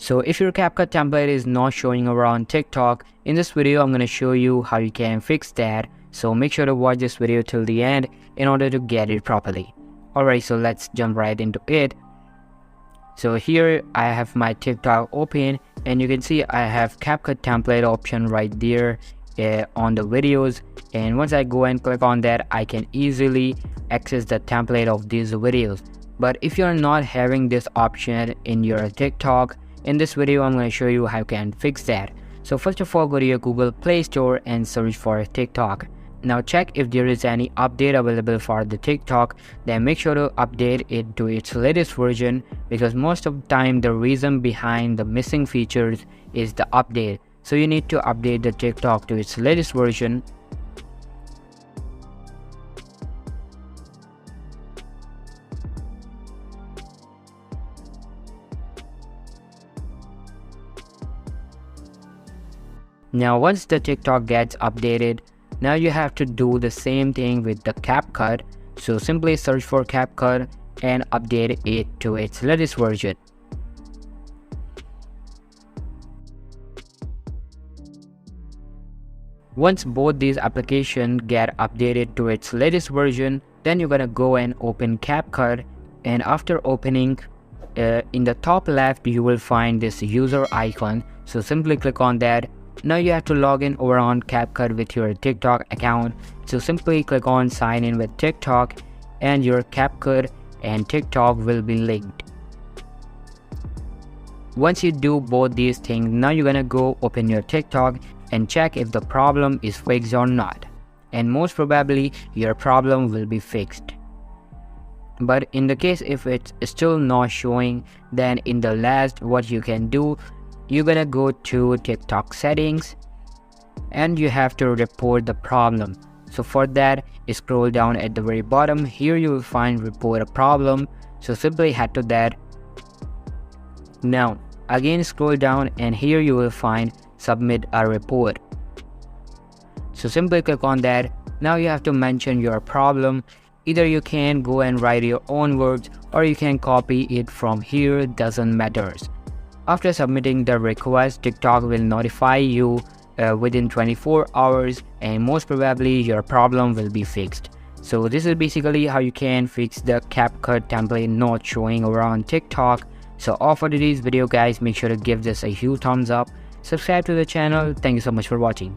So if your Capcut template is not showing around TikTok, in this video I'm going to show you how you can fix that. So make sure to watch this video till the end in order to get it properly. Alright, so let's jump right into it. So here I have my TikTok open and you can see I have Capcut template option right there on the videos, and once I go and click on that, I can easily access the template of these videos. But if you're not having this option in your TikTok, in this video I'm going to show you how you can fix that. So first of all, go to your Google Play Store and search for TikTok. Now check if there is any update available for the TikTok, then make sure to update it to its latest version, because most of the time the reason behind the missing features is the update. So you need to update the TikTok to its latest version. Now once the TikTok gets updated, now you have to do the same thing with the Capcut. So simply search for Capcut and update it to its latest version. Once both these applications get updated to its latest version, then you're gonna go and open Capcut, and after opening, in the top left you will find this user icon. So simply click on that. Now you have to log in over on Capcut with your TikTok account. So simply click on sign in with TikTok and your Capcut and TikTok will be linked. Once you do both these things, now you're gonna go open your TikTok and check if the problem is fixed or not. And most probably your problem will be fixed. But in the case if it's still not showing, then in the last what you can do, you're gonna go to TikTok settings and you have to report the problem. So for that, scroll down at the very bottom. Here you will find report a problem. So simply head to that. Now again scroll down and here you will find submit a report. So simply click on that. Now you have to mention your problem. Either you can go and write your own words or you can copy it from here, doesn't matter. After submitting the request, TikTok will notify you within 24 hours and most probably your problem will be fixed. So this is basically how you can fix the Capcut template not showing around TikTok. So all for today's video guys, make sure to give this a huge thumbs up, subscribe to the channel. Thank you so much for watching.